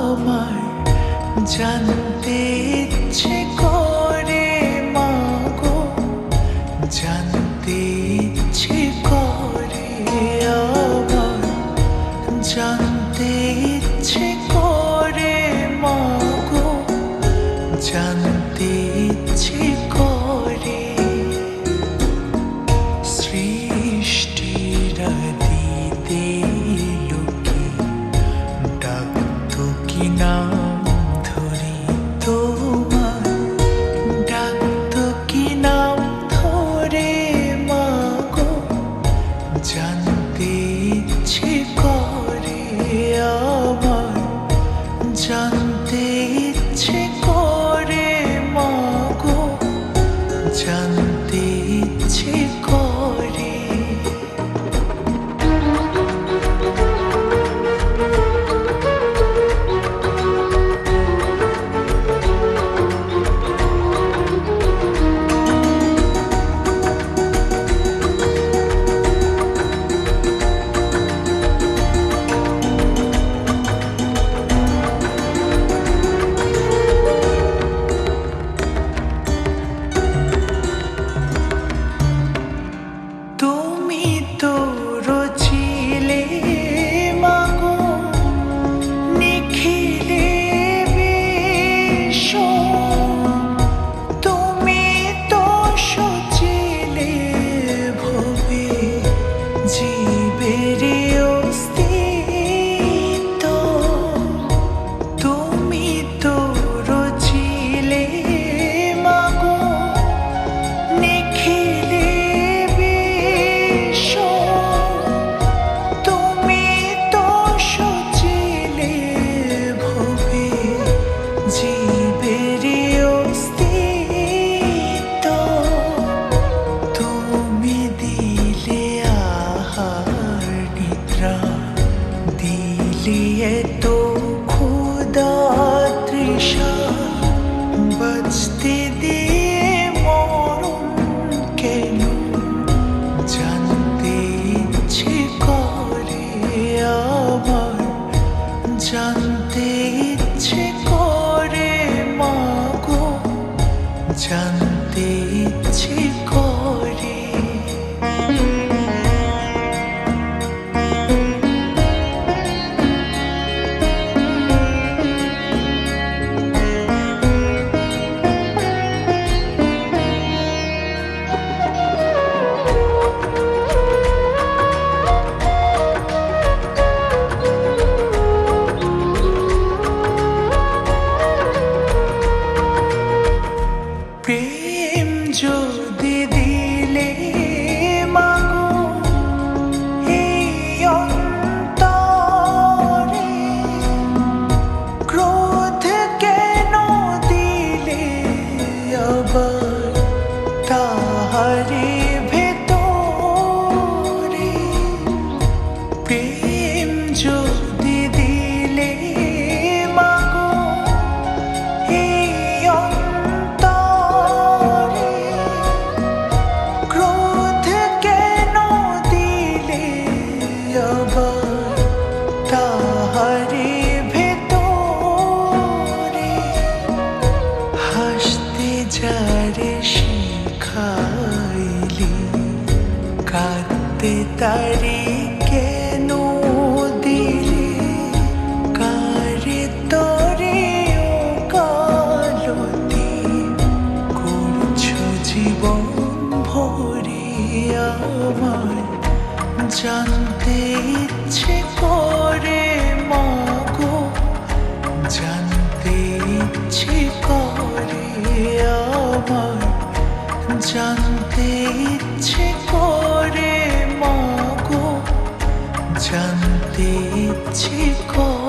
আমার জানতে ইচ্ছে করে মাগো, জানতে ইচ্ছে করে আমার, জানতে ইচ্ছে করে মাগো, জানতে ইচ্ছে করে। সৃষ্টির আদিতে লোকে ডাকতো কি নাম ধরি তোমার, ডাকতো কি নাম ধরে মাগো, জানতে ইচ্ছে করে আমার, জানতে ইচ্ছে করে মাগো, জানতে ইচ্ছে করে। তুমি তো রছিলে মাগো নিখিলে বিশ্ব, তুমি তো সছিলে ভবে জীবের অস্তিত্ব, তুমি তো রছিলে মাগো নিখিলে বিশ্ব, তুমি তো সছিলে ভবে জীবের অস্তিত্ব, তুমি দিলে আহার নিদ্রা, দিলে এতো ক্ষুধা তৃষা, বাঁচতে দিয়ে মরণ কেন, জানতে ইচ্ছে করে আমার, জানতে ইচ্ছে করে মাগো, জানতে ইচ্ছে করে। প্রেম যদি দিলে মাগো এই অন্তরে, ক্রোধ কেন দিলে আবার তাহারে ভেতরে, প্রেম যদি দিলে মাগো এই অন্তরে, ক্রোধ কেন দিলে আবার তাহারে ভেতরে, হাসতে যারে শিখাইলি কাঁদতে তারে কেন দিলে, কারে তরে ও কালতি করছো জীবন ভরে আমার, জানতে ইচ্ছে করে মাগো, জানতে ইচ্ছে করে আমার, জানতে ইচ্ছে করে মাগো, জানতে ইচ্ছে করে।